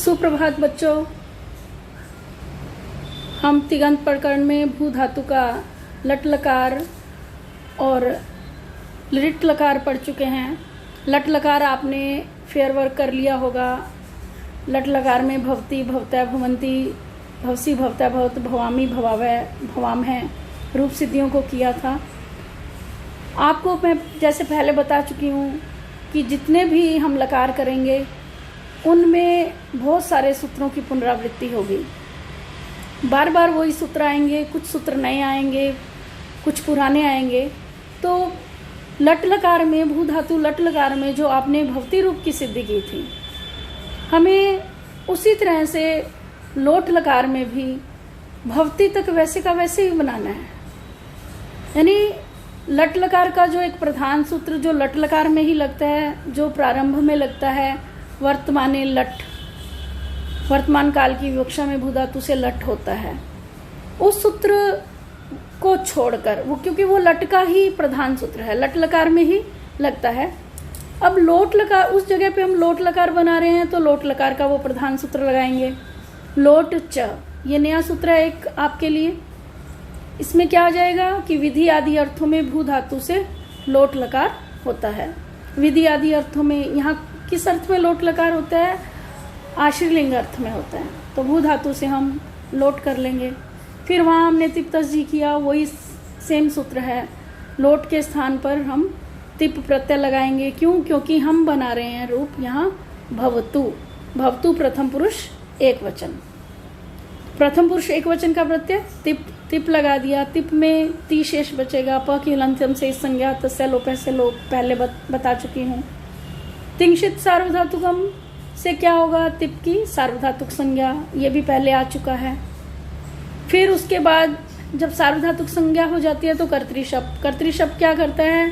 सुप्रभात बच्चों। हम तिङन्त प्रकरण में भू धातु का लट लकार और लिट लकार पढ़ चुके हैं। लट लकार आपने फेयर वर्क कर लिया होगा। लट लकार में भवती, भवतः, भवंती, भवसी, भवतः, भवत, भवामी, भवावह, भवाम है रूप सिद्धियों को किया था। आपको मैं जैसे पहले बता चुकी हूँ कि जितने भी हम लकार करेंगे उनमें बहुत सारे सूत्रों की पुनरावृत्ति होगी। बार बार वही सूत्र आएंगे, कुछ सूत्र नए आएंगे, कुछ पुराने आएंगे। तो लट लकार में, भू धातु लट लकार में जो आपने भवती रूप की सिद्धि की थी, हमें उसी तरह से लोट लकार में भी भवती तक वैसे का वैसे ही बनाना है। यानी लट लकार का जो एक प्रधान सूत्र जो लट लकार में ही लगता है, जो प्रारंभ में लगता है, वर्तमाने लट, वर्तमान काल की विवक्षा में भू धातु से लट होता है, उस सूत्र को छोड़कर वो, क्योंकि वो लट का ही प्रधान सूत्र है, लट लकार में ही लगता है। अब लोट लकार, उस जगह पे हम लोट लकार बना रहे हैं तो लोट लकार का वो प्रधान सूत्र लगाएंगे, लोट च। ये नया सूत्र है एक आपके लिए। इसमें क्या आ जाएगा कि विधि आदि अर्थों में भू धातु से लोट लकार होता है। विधि आदि अर्थों में यहाँ किस अर्थ में लोट लकार होता है? आश्रयलिंग अर्थ में होता है। तो भू धातु से हम लोट कर लेंगे। फिर वहाँ हमने तिप तस्जी किया, वही सेम सूत्र है। लोट के स्थान पर हम तिप प्रत्यय लगाएंगे। क्यों? क्योंकि हम बना रहे हैं रूप यहाँ भवतु। भवतु प्रथम पुरुष एक वचन, प्रथम पुरुष एक वचन का प्रत्यय तिप, तिप लगा दिया। तिप में ती शेष बचेगा। प की हलंत्यम से संज्ञा तस्य लोप से लोप पहले बता चुकी हूँ। तिंशित सार्वधातुकम से क्या होगा? तिप की सार्वधातुक संज्ञा, ये भी पहले आ चुका है। फिर उसके बाद जब सार्वधातुक संज्ञा हो जाती है तो कर्तृशब्द। कर्तृशब्द क्या करता है?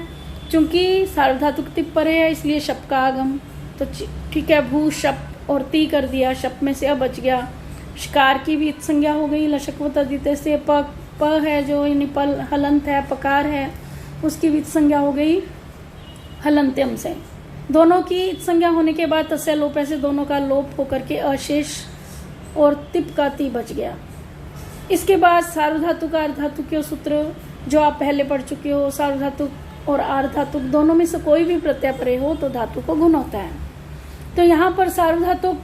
चूंकि सार्वधातुक तिप परे है इसलिए शब्द का आगम। तो ठीक है, भू शब्द और ती कर दिया, शब्द में से अब बच गया। शिकार की भी संज्ञा हो गई लशकवत अदित्य से। प है जो यानी पल हलंत है, पकार है, उसकी भी संज्ञा हो गई हलंत्यम से। दोनों की संज्ञा होने के बाद तस्य लोप से दोनों का लोप होकर के अशेष और तिप का ती बच गया। इसके बाद सार्वधातुक अर्धातुक सूत्र जो आप पहले पढ़ चुके हो। सार्वधातुक और अर्धातुक दोनों में से कोई भी प्रत्यय परे हो तो धातु को गुण होता है। तो यहाँ पर सार्वधातुक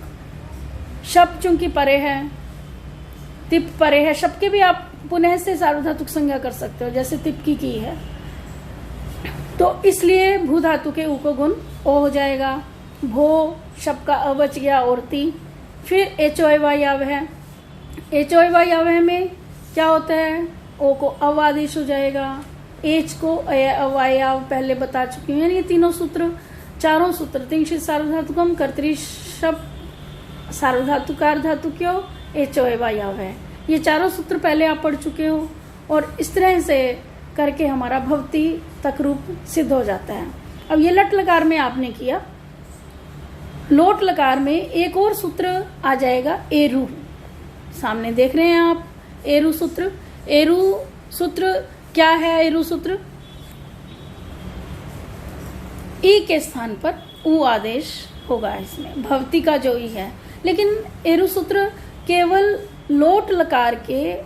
शब्द चूंकि परे है, तिप परे है, शब्द के भी आप पुनः से सार्वधातुक संज्ञा कर सकते हो जैसे तिप की है। तो इसलिए भू धातु के ऊ को गुण ओ हो जाएगा। भो शब्द का अ बच गया और ती। फिर एच ओ वाई आव है। एच ओ वाई आव में क्या होता है? ओ को अव आदेश हो जाएगा। एच को अवायाव पहले बता चुकी हूँ। ये तीनों सूत्र, चारों सूत्र तिंशित सार्वधातुकम, कर्तृशब्द, सार्वधातुकार धातु क्यों, एच ओ वायाव है। ये चारों सूत्र पहले आप पढ़ चुके हो। और इस तरह से करके हमारा भवती तक रूप सिद्ध हो जाता है। अब ये लट लकार में आपने किया। लोट लकार में एक और सूत्र आ जाएगा, एरु। सामने देख रहे हैं आप एरु सूत्र। एरु सूत्र क्या है? एरु सूत्र ई के स्थान पर ऊ आदेश होगा इसमें, भवती का जो ई है। लेकिन एरु सूत्र केवल लोट लकार के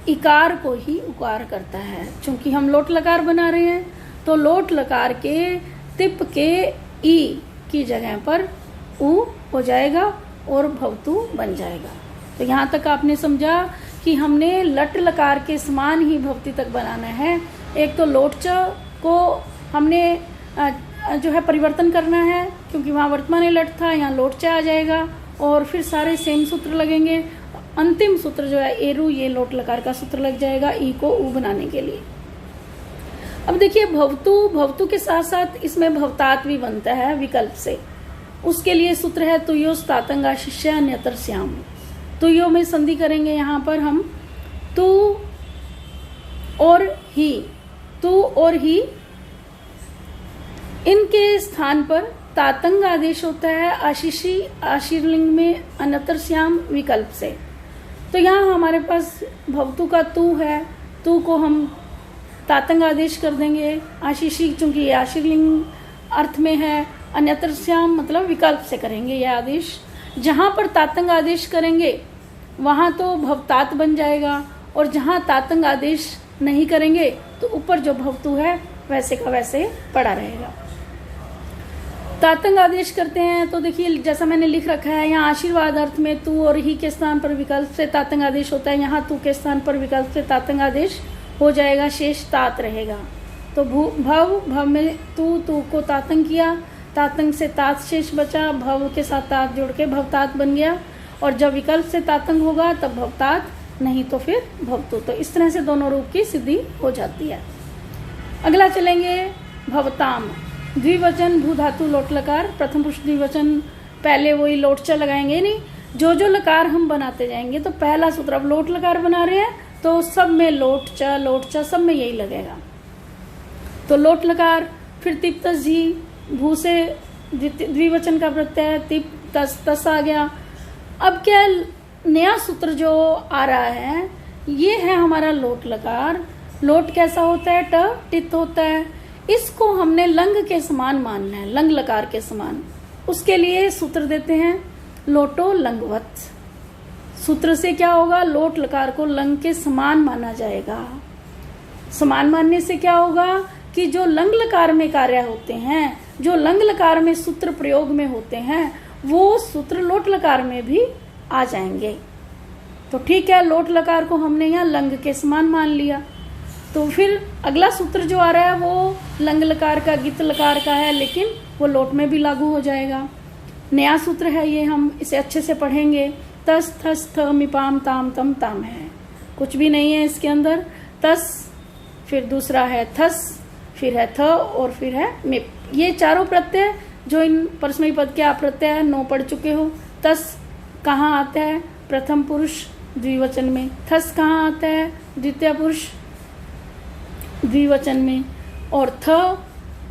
इकार को ही उकार करता है। चूंकि हम लोट लकार बना रहे हैं तो लोट लकार के तिप के ई की जगह पर ऊ हो जाएगा और भवतु बन जाएगा। तो यहाँ तक आपने समझा कि हमने लट लकार के समान ही भवती तक बनाना है। एक तो लोट च को हमने जो है परिवर्तन करना है, क्योंकि वहाँ वर्तमान लट था, यहाँ लोट च आ जाएगा। और फिर सारे सेम सूत्र लगेंगे। अंतिम सूत्र जो है एरु, ये लोट लकार का सूत्र लग जाएगा ई को ऊ बनाने के लिए। अब देखिए भवतु, भवतु के साथ साथ इसमें भवतात भी बनता है विकल्प से। उसके लिए सूत्र है तुयो तातंगा शिष्य अन्यतर श्याम। तुयो में संधि करेंगे यहाँ पर हम तू और ही, तू और ही, इनके स्थान पर तातंग आदेश होता है आशीषी आशीर्लिंग में अन्यतर श्याम विकल्प से। तो यहाँ हमारे पास भवतु का तू है, तू को हम तातंग आदेश कर देंगे। आशीषी चूंकि ये आशीर्लिंग अर्थ में है, अन्यत्र श्याम मतलब विकल्प से करेंगे यह आदेश। जहां पर तातंग आदेश करेंगे वहां तो भवतात बन जाएगा, और जहां तातंग आदेश नहीं करेंगे तो ऊपर जो भवतु है वैसे का वैसे पड़ा रहेगा। तातंग आदेश करते हैं तो देखिए जैसा मैंने लिख रखा है यहाँ आशीर्वाद अर्थ में तू और ही के स्थान पर विकल्प से तातंग आदेश होता है, यहाँ तू के स्थान पर विकल्प से तातंग आदेश हो जाएगा, शेष तात रहेगा। तो भव में तू को तातंग किया, तातंग से तात शेष बचा, भव के साथ तात जोड़ के भवतात बन गया, और जब विकल्प से तातंग होगा तब भवतात, नहीं तो फिर भवतु। तो इस तरह से दोनों रूप की सिद्धि हो जाती है। अगला चलेंगे भवताम। द्विवचन भू धातु लोट लकार, प्रथम पुरुष द्विवचन, पहले वही लोटचा लगाएंगे नहीं, जो लकार हम बनाते जाएंगे। तो पहला सूत्र, अब लोट लकार बना रहे हैं तो सब में लोटचा सब में यही लगेगा। तो लोट लकार, फिर तिप तस जी, भू से द्विवचन का प्रत्यय, तिप तस आ गया। अब क्या नया सूत्र जो आ रहा है ये है हमारा लोट लकार। लोट कैसा होता है? ट टित होता है। इसको हमने लंग के समान मानना है, लंग लकार के समान। उसके लिए सूत्र देते हैं लोटो लंगवत। सूत्र से क्या होगा? लोट लकार को लंग के समान माना जाएगा। समान मानने से क्या होगा कि जो लंग लकार में कार्य होते हैं, जो लंग लकार में सूत्र प्रयोग में होते हैं, वो सूत्र लोट लकार में भी आ जाएंगे। तो ठीक है, लोट लकार को हमने यहाँ लंग के समान मान लिया। तो फिर अगला सूत्र जो आ रहा है वो लंग लकार का गित लकार का है, लेकिन वो लोट में भी लागू हो जाएगा। नया सूत्र है ये, हम इसे अच्छे से पढ़ेंगे। तस थस थ मिपाम ताम तम ताम है, कुछ भी नहीं है इसके अंदर। तस, फिर दूसरा है थस, फिर है थ और फिर है मिप। ये चारों प्रत्यय जो इन परस्मयी पद के आप प्रत्यय है 9 पढ़ चुके हो। तस कहाँ आता है? प्रथम पुरुष द्विवचन में। थस कहाँ आता है? द्वितीय पुरुष द्विवचन में। और थ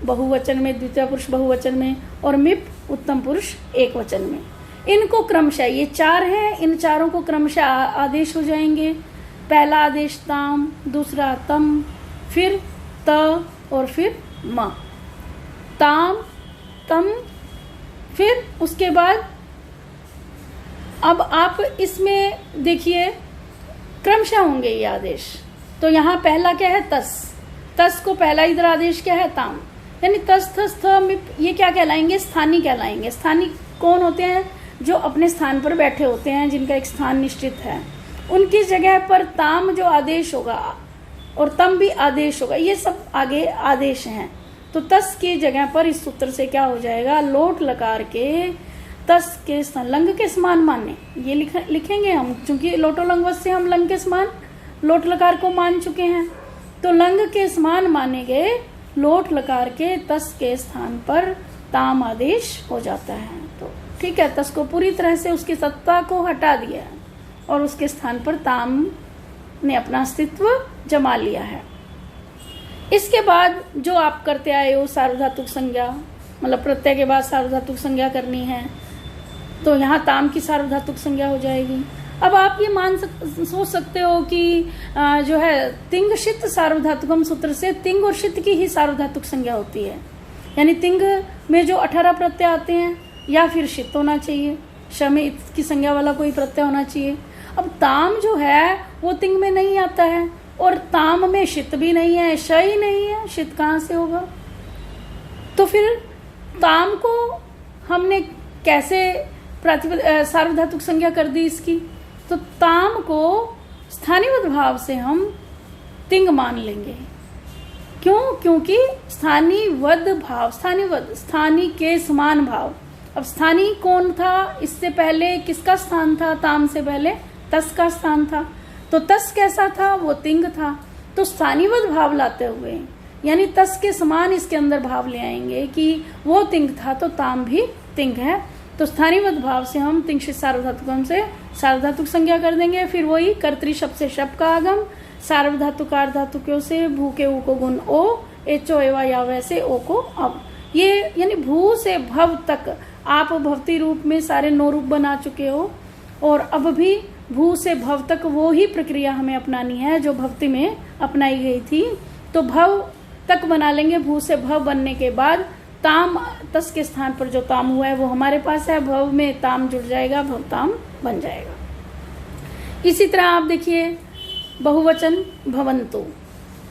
बहुवचन में, द्वितीय पुरुष बहुवचन में। और मिप उत्तम पुरुष एक वचन में। इनको क्रमशः, ये 4 हैं, इन चारों को क्रमशः आदेश हो जाएंगे। पहला आदेश ताम, दूसरा तम, फिर त और फिर म। ताम तम, फिर उसके बाद अब आप इसमें देखिए क्रमशः होंगे ये आदेश। तो यहाँ पहला क्या है? तस। तस को पहला इधर आदेश क्या है? ताम। यानी तस थस थ मिप, ये क्या कहलाएंगे? स्थानी कहलाएंगे। स्थानी कौन होते हैं? जो अपने स्थान पर बैठे होते हैं, जिनका एक स्थान निश्चित है। उनकी जगह पर ताम जो आदेश होगा और तम भी आदेश होगा, ये सब आगे आदेश हैं। तो तस की जगह पर इस सूत्र से क्या हो जाएगा? लोट लकार के तस के लंग के समान माने, ये लिखेंगे हम, क्योंकि लोटो लंगवत से हम लंग के समान लोट लकार को मान चुके हैं। तो लंग के समान माने गए लोट लकार के तस के स्थान पर ताम आदेश हो जाता है। तो ठीक है, तस को पूरी तरह से उसकी सत्ता को हटा दिया और उसके स्थान पर ताम ने अपना अस्तित्व जमा लिया है। इसके बाद जो आप करते आए हो सार्वधातुक संज्ञा, मतलब प्रत्यय के बाद सार्वधातुक संज्ञा करनी है, तो यहाँ ताम की सार्वधातुक संज्ञा हो जाएगी। अब आप ये सोच सकते हो कि जो है तिंग शित सार्वधातुकम सूत्र से तिंग और शित की ही सार्वधातुक संज्ञा होती है। यानी तिंग में जो 18 प्रत्यय आते हैं या फिर शित होना चाहिए, श में इत की संज्ञा वाला कोई प्रत्यय होना चाहिए। अब ताम जो है वो तिंग में नहीं आता है और ताम में शित भी नहीं है, श ही नहीं है, शित कहाँ से होगा? तो फिर ताम को हमने कैसे सार्वधातुक संज्ञा कर दी इसकी? तो ताम को स्थानीवद भाव से हम तिंग मान लेंगे। क्यों? क्योंकि स्थानीवद भाव, स्थानीवद स्थानी के समान भाव। अब स्थानी कौन था? इससे पहले किसका स्थान था? ताम से पहले तस का स्थान था। तो तस कैसा था? वो तिंग था। तो स्थानीवद भाव लाते हुए यानी तस के समान इसके अंदर भाव ले आएंगे कि वो तिंग था तो ताम भी तिंग है। तो स्थानीवद भाव से हम तिंगशित सार्वधातुकम से सार्वधातुक संज्ञा कर देंगे। फिर वही कर्तरी शब्द से शब्द का आगम, सार्वधातुक धातुकों से भू के ऊ को गुण ओ, एचो एवा या वैसे ओ को अब। ये यानी भू से भव तक आप भवती रूप में सारे 9 रूप बना चुके हो और अब भी भू से भव तक वो ही प्रक्रिया हमें अपनानी है जो भवती में अपनाई गई थी। तो भव तक बना लेंगे। भू से भव बनने के बाद ताम, तस के स्थान पर जो ताम हुआ है वो हमारे पास है, भव में ताम जुड़ जाएगा, भवताम बन जाएगा। इसी तरह आप देखिए बहुवचन भवन्तु,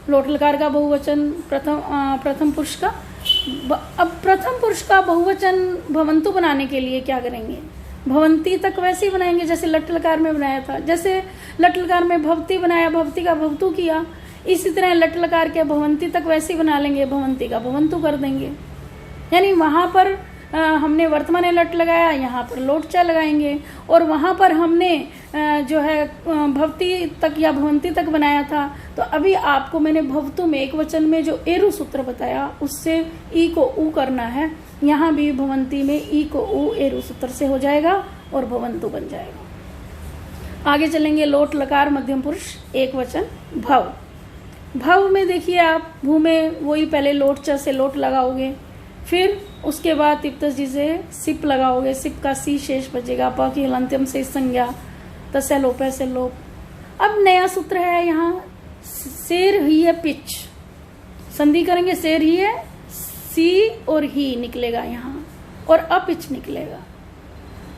लोट लकार का बहुवचन प्रथम पुरुष का। अब प्रथम पुरुष का बहुवचन भवन्तु बनाने के लिए क्या करेंगे, भवंती तक वैसे ही बनाएंगे जैसे लट लकार में बनाया था। जैसे लट लकार में भवती बनाया, भवती का भवतु किया, इसी तरह लट लकार के भवंती तक वैसे ही बना लेंगे, भवंती का भवन्तु कर देंगे। यानी वहां पर हमने वर्तमान लट लगाया, यहाँ पर लोट च लगाएंगे, और वहां पर हमने जो है भवती तक या भवंती तक बनाया था। तो अभी आपको मैंने भवतु में एक वचन में जो एरु सूत्र बताया उससे ई को ऊ करना है। यहाँ भी भवंती में ई को ऊ एरु सूत्र से हो जाएगा और भवन्तु बन जाएगा। आगे चलेंगे लोट लकार मध्यम पुरुष एक वचन भव। भव में देखिए आप भू में वही पहले लोट च से लोट लगाओगे, फिर उसके बाद तिप्तस जी से सिप लगाओगे, सिप का सी शेष बचेगा, प की हलंत्यम से संज्ञा, तस्य लोप से लोप। अब नया सूत्र है यहाँ, शेर ही है पिच, संधि करेंगे, शेर ही है, सी और ही निकलेगा यहाँ और अपिच निकलेगा।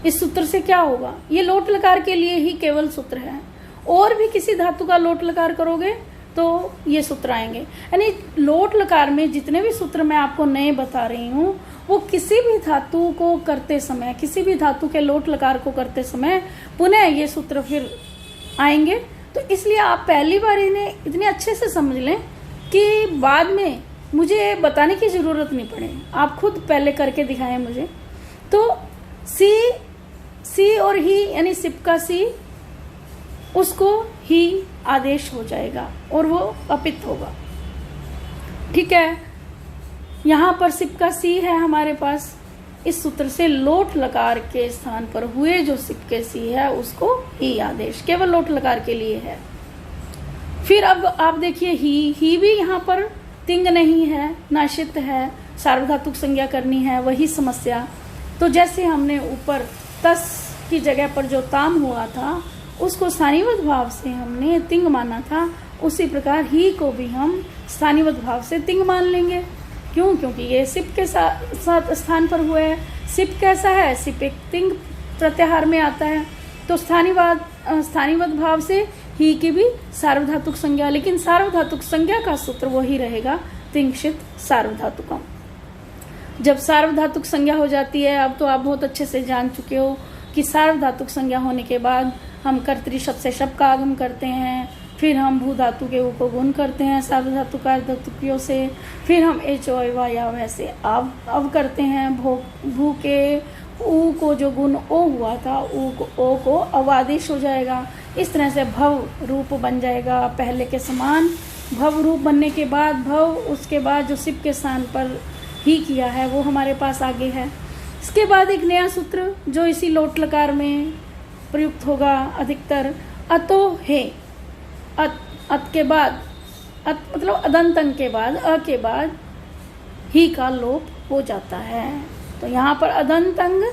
इस सूत्र से क्या होगा, ये लोट लकार के लिए ही केवल सूत्र है, और भी किसी धातु का लोट लकार करोगे तो ये सूत्र आएंगे। यानी लोट लकार में जितने भी सूत्र मैं आपको नए बता रही हूँ वो किसी भी धातु को करते समय, किसी भी धातु के लोट लकार को करते समय पुनः ये सूत्र फिर आएंगे। तो इसलिए आप पहली बार इन्हें इतने अच्छे से समझ लें कि बाद में मुझे बताने की जरूरत नहीं पड़े, आप खुद पहले करके दिखाएं मुझे। तो सी और ही यानी सिप का सी, उसको ही आदेश हो जाएगा और वो अपित होगा। ठीक है, यहाँ पर सिप का सी है हमारे पास, इस सूत्र से लोट लकार के स्थान पर हुए जो सिप के सी है उसको ही आदेश केवल लोट लकार के लिए है। फिर अब आप देखिए ही भी यहाँ पर तिंग नहीं है, नाशित है, सार्वधातुक संज्ञा करनी है, वही समस्या। तो जैसे हमने ऊपर तस की जगह पर जो ताम हुआ था उसको स्थानीवत भाव से हमने तिंग माना था, उसी प्रकार ही को भी हम स्थानीवत भाव से तिंग मान लेंगे। क्यों? क्योंकि ये सिप के साथ स्थान पर हुआ है। सिप कैसा है, सिप एक तिंग प्रत्याहार में आता है, तो स्थानीवत भाव से ही की भी सार्वधातुक संज्ञा, लेकिन सार्वधातुक संज्ञा का सूत्र वही रहेगा, तिंगशित सार्वधातुकम। जब सार्वधातुक संज्ञा हो जाती है, अब तो आप बहुत अच्छे से जान चुके हो कि सार्वधातुक संज्ञा होने के बाद हम कर्तरी शब्द से शब्द का आगम करते हैं, फिर हम भू धातु के ऊ को गुण करते हैं सार्वधातुक धातुकियों से, फिर हम एच ओ वा या वैसे अब करते हैं। भू के ऊ को जो गुण ओ हुआ था, ऊ को ओ को अवादेश हो जाएगा। इस तरह से भव रूप बन जाएगा पहले के समान। भव रूप बनने के बाद भव, उसके बाद जो सिप के स्थान पर ही किया है वो हमारे पास आगे है। इसके बाद एक नया सूत्र जो इसी लोट लकार में प्रयुक्त होगा अधिकतर, अतो है। अत के बाद, अत मतलब अदंतंग के बाद, अ के बाद ही का लोप हो जाता है। तो यहाँ पर अदंतंग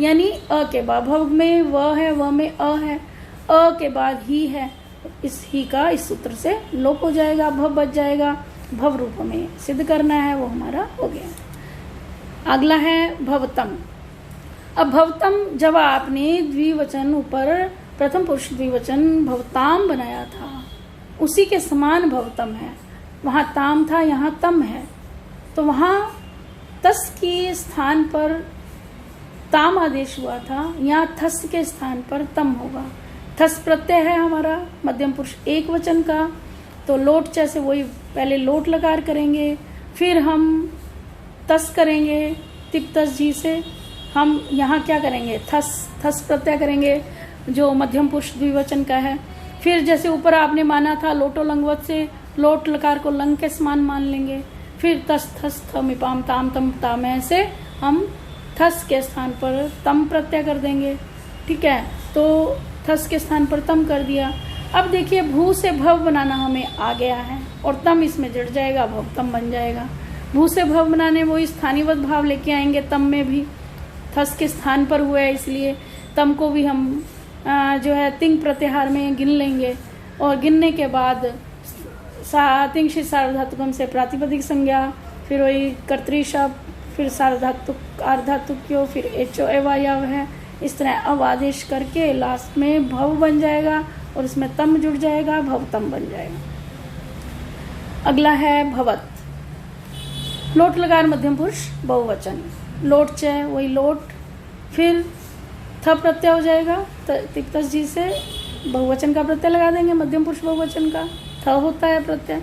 यानी अ के बाद, भव में व है, व में अ है, अ के बाद ही है, इस ही का इस सूत्र से लोप हो जाएगा, भव बच जाएगा। भव रूप में सिद्ध करना है, वो हमारा हो गया। अगला है भवतम। अब भवतम जब आपने द्विवचन ऊपर प्रथम पुरुष द्विवचन भवताम बनाया था, उसी के समान भवतम है। वहाँ ताम था, यहाँ तम है, तो वहाँ तस के स्थान पर ताम आदेश हुआ था, यहाँ थस के स्थान पर तम होगा। थस प्रत्यय है हमारा मध्यम पुरुष एक वचन का, तो लोट जैसे वही पहले लोट लकार करेंगे, फिर हम तस करेंगे, तिप्तस जी से हम यहाँ क्या करेंगे, थस प्रत्यय करेंगे जो मध्यम पुरुष द्विवचन का है। फिर जैसे ऊपर आपने माना था लोटो लंगवत से लोट लकार को लंग के समान मान लेंगे, फिर तस थस थमिपाम ताम तम ताम से हम थस के स्थान पर तम प्रत्यय कर देंगे। ठीक है, तो थस के स्थान पर तम कर दिया। अब देखिए भू से भव बनाना हमें आ गया है और तम इसमें जुड़ जाएगा, भव तम बन जाएगा। भू से भव बनाने वो स्थानीवत भाव लेके आएंगे, तम में भी थस के स्थान पर हुआ है इसलिए तम को भी हम जो है तिंग प्रत्याहार में गिन लेंगे, और गिनने के बाद तिंगशित सार्वधातुकम से प्रातिपदिक संज्ञा, फिर वही कर्तरी शब्द, फिर सार्वधातुक अर्धातुक क्यों, फिर एचो एवा यव है। इस तरह अव आदेश करके लास्ट में भव बन जाएगा और इसमें तम जुड़ जाएगा, भवतम बन जाएगा। अगला है भवत। लोट लकार मध्यम पुरुष बहुवचन। लोट च वही लोट, फिर थ प्रत्यय हो जाएगा, तिप्तस जी से बहुवचन का प्रत्यय लगा देंगे, मध्यम पुरुष बहुवचन का थ होता है प्रत्यय।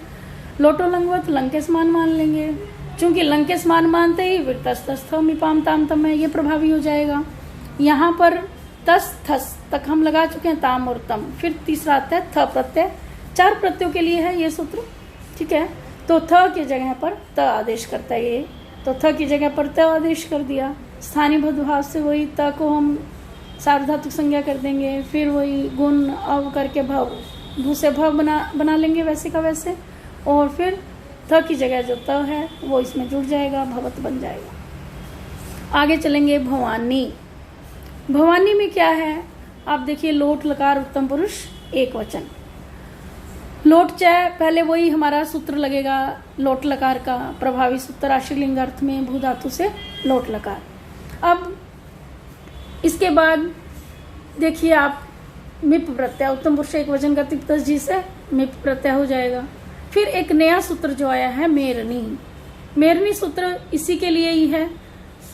लोटो लंगवत, लंग के समान मान लेंगे, चूंकि लंग के समान मानते ही फिर तस तस थ मिपाम ताम तम है, ये प्रभावी हो जाएगा। यहाँ पर तस थस तक हम लगा चुके हैं, ताम और तम, फिर तीसरा आता है थ प्रत्यय। 4 प्रत्ययों के लिए है ये सूत्र, ठीक है। तो थ की जगह पर त आदेश करता है ये, तो थ की जगह पर त आदेश कर दिया। स्थानीय भद्भाव से वही त को हम सार्वधातुक संज्ञा कर देंगे, फिर वही गुण अव करके भव, भू से भव बना लेंगे वैसे का वैसे, और फिर थ की जगह जो त है वो इसमें जुड़ जाएगा, भवत बन जाएगा। आगे चलेंगे भवानी। भवानी में क्या है, आप देखिए लोट लकार उत्तम पुरुष एक वचन। लोट च पहले वही हमारा सूत्र लगेगा लोट लकार का, प्रभावी सूत्र आश्रलिंग अर्थ में भू धातु से लोट लकार। अब इसके बाद देखिए आप मिप प्रत्यय, उत्तम पुरुष एक वचन का तिप्तस जी से मिप प्रत्यय हो जाएगा। फिर एक नया सूत्र जो आया है मेरनी। मेरनी सूत्र इसी के लिए ही है,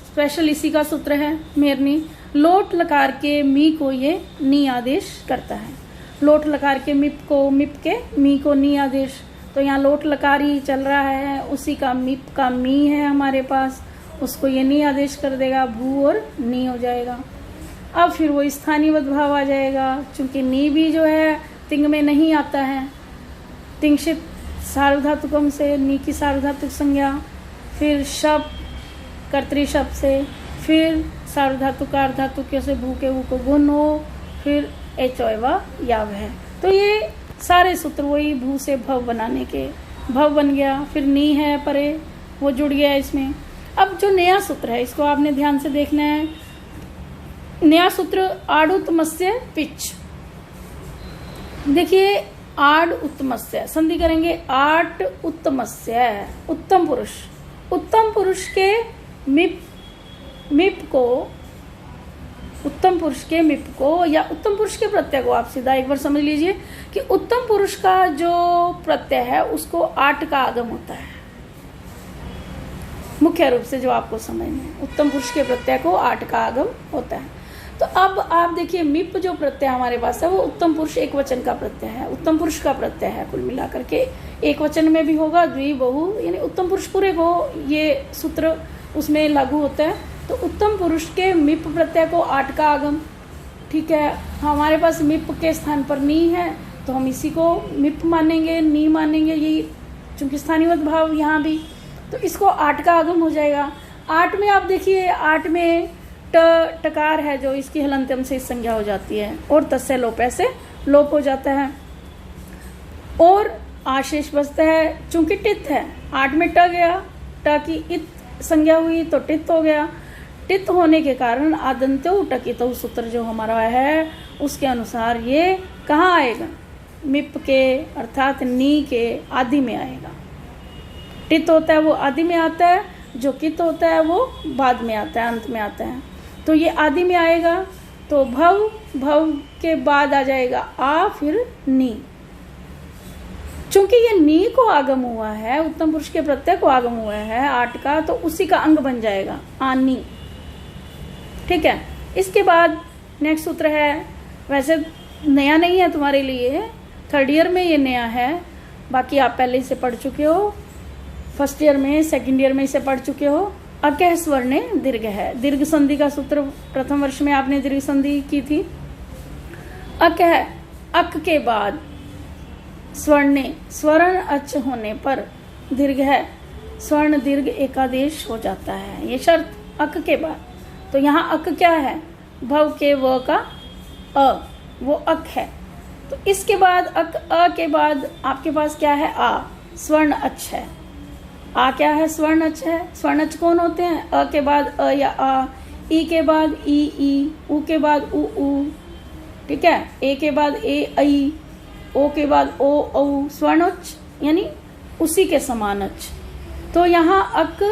स्पेशल इसी का सूत्र है मेरनी। लोट लकार के मी को ये नी आदेश करता है, लोट लकार के मिप के मी को नी आदेश। तो यहाँ लोट लकार ही चल रहा है, उसी का मिप का मी है हमारे पास, उसको ये नी आदेश कर देगा, भू और नी हो जाएगा। अब फिर वो स्थानीय भाव आ जाएगा, चूंकि नी भी जो है तिंग में नहीं आता है, तिंगशित सार्वधातुकम से नी की सार्वधातुक संज्ञा, फिर शब्द कर्तरी शब्द से, फिर सार्वधातुक अर्धातुक से भू के ऊ को गुण हो, फिर एचो एवा याव है। तो ये सारे सूत्र वही भू से भव बनाने के, भव बन गया, फिर नी है परे वो जुड़ गया इसमें। अब जो नया सूत्र है इसको आपने ध्यान से देखना है। नया सूत्र आड़ उत्तमस्य पिच। देखिए आड़ उत्तमस्य संधि करेंगे, आट उत्तमस्य उत्तम पुरुष, उत्तम पुरुष के मिप को, उत्तम पुरुष के मिप को या उत्तम पुरुष के प्रत्यय को आप सीधा एक बार समझ लीजिए कि उत्तम पुरुष का जो प्रत्यय है उसको आट का आगम होता है। मुख्य रूप से जो आपको समझना है, उत्तम पुरुष के प्रत्यय को आट का आगम होता है। तो अब आप देखिए मिप जो प्रत्यय हमारे पास है वो उत्तम पुरुष एक वचन का प्रत्यय है, उत्तम पुरुष का प्रत्यय है। कुल मिलाकर के एक वचन में भी होगा, द्वि बहु, यानी उत्तम पुरुष पूरे को ये सूत्र उसमें लागू होता है। तो उत्तम पुरुष के मिप प्रत्यय को आट का आगम, ठीक है। हमारे पास मिप के स्थान पर नी है तो हम इसी को मिप मानेंगे, नी मानेंगे, यही चूंकि स्थानीय भाव यहाँ भी, तो इसको आट का आगम हो जाएगा। आट में आप देखिए, आट में टकार है जो इसकी हलंत्यम से संज्ञा हो जाती है और तस्य लोप से लोप हो जाता है और आशेष बचता है। चूंकि टित है, आट में ट गया, ट की इत संज्ञा हुई तो टित हो गया। टित होने के कारण आदंत्यो टकित सूत्र जो हमारा है उसके अनुसार ये कहाँ आएगा, मिप के अर्थात नी के आदि में आएगा। टित होता है वो आदि में आता है, जो कित होता है वो बाद में आता है, अंत में आता है। तो ये आदि में आएगा तो भव, भव के बाद आ जाएगा आ, फिर नी। चूंकि ये नी को आगम हुआ है, उत्तम पुरुष के प्रत्यय को आगम हुआ है आट का, तो उसी का अंग बन जाएगा आनी, ठीक है। इसके बाद नेक्स्ट सूत्र है, वैसे नया नहीं है तुम्हारे लिए, 3rd ईयर में ये नया है, बाकी आप पहले इसे पढ़ चुके हो, 1st ईयर में, 2nd ईयर में इसे पढ़ चुके हो। अकह स्वर्णे दीर्घ है, दीर्घ संधि का सूत्र प्रथम वर्ष में आपने दीर्घ संधि की थी। अकह, अक के बाद स्वर्णे, स्वर्ण अच होने पर दीर्घ है, स्वर्ण दीर्घ एकादेश हो जाता है, ये शर्त अक के बाद। तो यहाँ अक क्या है, भव के व का अ, वो अक है। तो इसके बाद अक, अ के बाद आपके पास क्या है, आ, स्वर्ण अच है। आ क्या है, स्वर्ण अच है। स्वर्ण अच कौन होते हैं, अ के बाद अ या आ, ई के बाद ई, उ के बाद उ, ठीक है, ए के बाद ए, ऐ, ओ के बाद ओ, औ, स्वर्ण उच्च यानी उसी के समान अच। तो यहाँ अक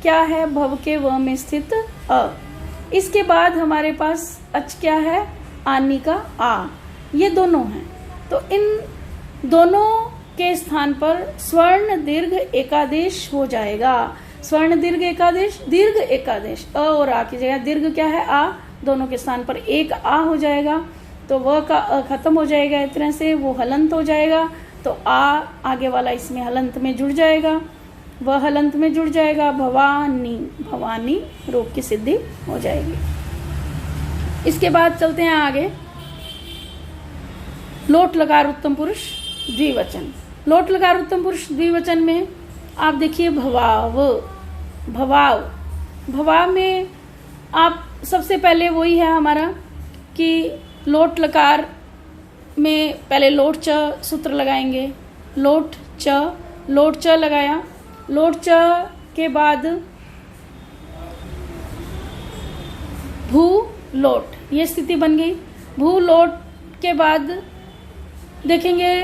क्या है भव के व में स्थित अ। इसके बाद हमारे पास अच क्या है, आनी का आ, ये दोनों हैं। तो इन दोनों के स्थान पर स्वर्ण दीर्घ एकादेश हो जाएगा। स्वर्ण दीर्घ एकादेश, दीर्घ एकादेश, अ और आ की जगह दीर्घ क्या है, आ, दोनों के स्थान पर एक आ हो जाएगा। तो व का अ खत्म हो जाएगा, इस तरह से वो हलंत हो जाएगा। तो आ आगे वाला इसमें हलंत में जुड़ जाएगा, वह हलंत में जुड़ जाएगा। भवानी, भवानी रूप की सिद्धि हो जाएगी। इसके बाद चलते हैं आगे। लोट लकार उत्तम पुरुष द्विवचन। लोट लकार उत्तम पुरुष द्विवचन में आप देखिए भवाव, भवाव, भवाव में आप सबसे पहले वही है हमारा कि लोट लकार में पहले लोट च सूत्र लगाएंगे। लोट च लगाया। लोट च के बाद भू लोट, ये स्थिति बन गई। भू लोट के बाद देखेंगे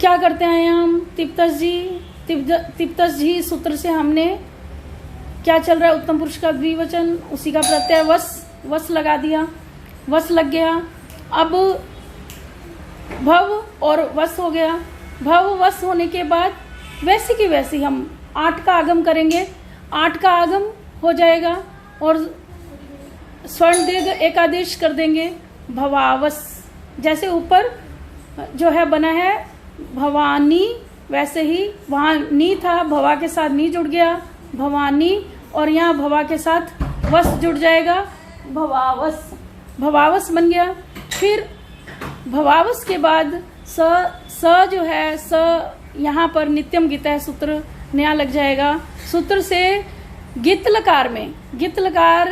क्या करते हैं हम, तिप्तस जी सूत्र से हमने क्या चल रहा है, उत्तम पुरुष का द्विवचन, उसी का प्रत्यय वस लगा दिया, वस लग गया। अब भव और वस हो गया। भव वस होने के बाद वैसे की वैसी हम 8 का आगम करेंगे, 8 का आगम हो जाएगा और स्वर्ण दीर्घ एकादेश कर देंगे। भवावस, जैसे ऊपर जो है बना है भवानी, वैसे ही वहाँ नी था, भवा के साथ नी जुड़ गया, भवानी, और यहाँ भवा के साथ वस जुड़ जाएगा, भवावस, भवावस बन गया। फिर भवावस के बाद स जो है, स यहाँ पर नित्यम गीता है सूत्र नया लग जाएगा। सूत्र से गित लकार में, गित लकार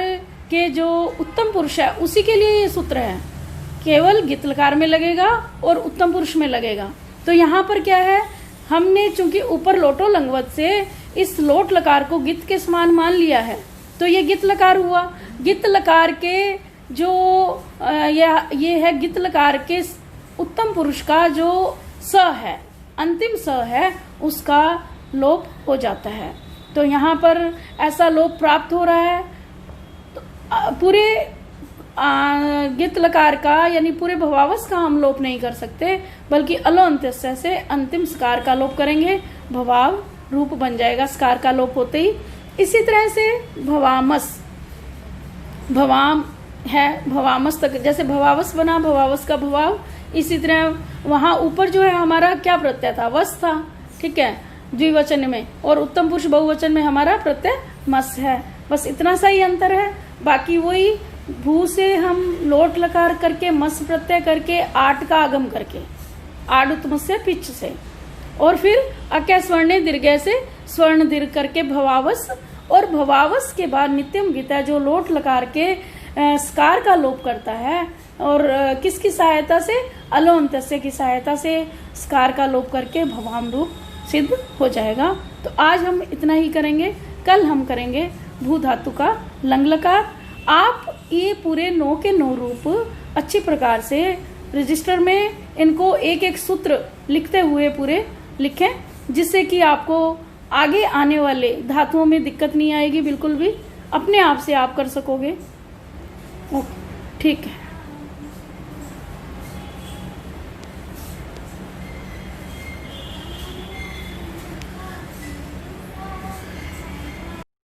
के जो उत्तम पुरुष है उसी के लिए ये सूत्र है, केवल गित लकार में लगेगा और उत्तम पुरुष में लगेगा। तो यहाँ पर क्या है, हमने चूंकि ऊपर लोटो लंगवत से इस लोट लकार को गित के समान मान लिया है, तो ये गित लकार हुआ। गित लकार के जो ये है गित लकार के उत्तम पुरुष का जो स है, अंतिम स है, उसका लोप हो जाता है। तो यहाँ पर ऐसा लोप प्राप्त हो रहा है। तो पूरे गित लकार का यानी पूरे भवावस का हम लोप नहीं कर सकते, बल्कि अलो अंत्यस्य से अंतिम स्कार का लोप करेंगे, भवाव रूप बन जाएगा स्कार का लोप होते ही। इसी तरह से भवामस, भवाम है, भवामस तक जैसे भवावस बना, भवावस का भवाव, इसी तरह वहां ऊपर जो है हमारा क्या प्रत्यय था, वस था, ठीक है, द्विवचन में, और उत्तम पुरुष बहुवचन में हमारा प्रत्यय मस है। बस इतना सा ही अंतर है, बाकी वही भू से हम लोट लकार करके मस प्रत्यय करके 8 का आगम करके आड उत्तम से पिच से, और फिर अकै स्वर्ण दीर्घ से स्वर्ण दीर्घ करके भवावस, और भवावस के बाद नित्यम गीता जो लोट लकार के स्कार का लोप करता है, और किसकी सहायता से, अलो अंत्यस्य की सहायता से स्कार का लोप करके भवाम रूप सिद्ध हो जाएगा। तो आज हम इतना ही करेंगे, कल हम करेंगे भू धातु का लंग लकार। आप ये पूरे 9 के 9 रूप अच्छी प्रकार से रजिस्टर में इनको एक एक सूत्र लिखते हुए पूरे लिखें, जिससे कि आपको आगे आने वाले धातुओं में दिक्कत नहीं आएगी, बिल्कुल भी अपने आप से आप कर सकोगे। ओके, ठीक है।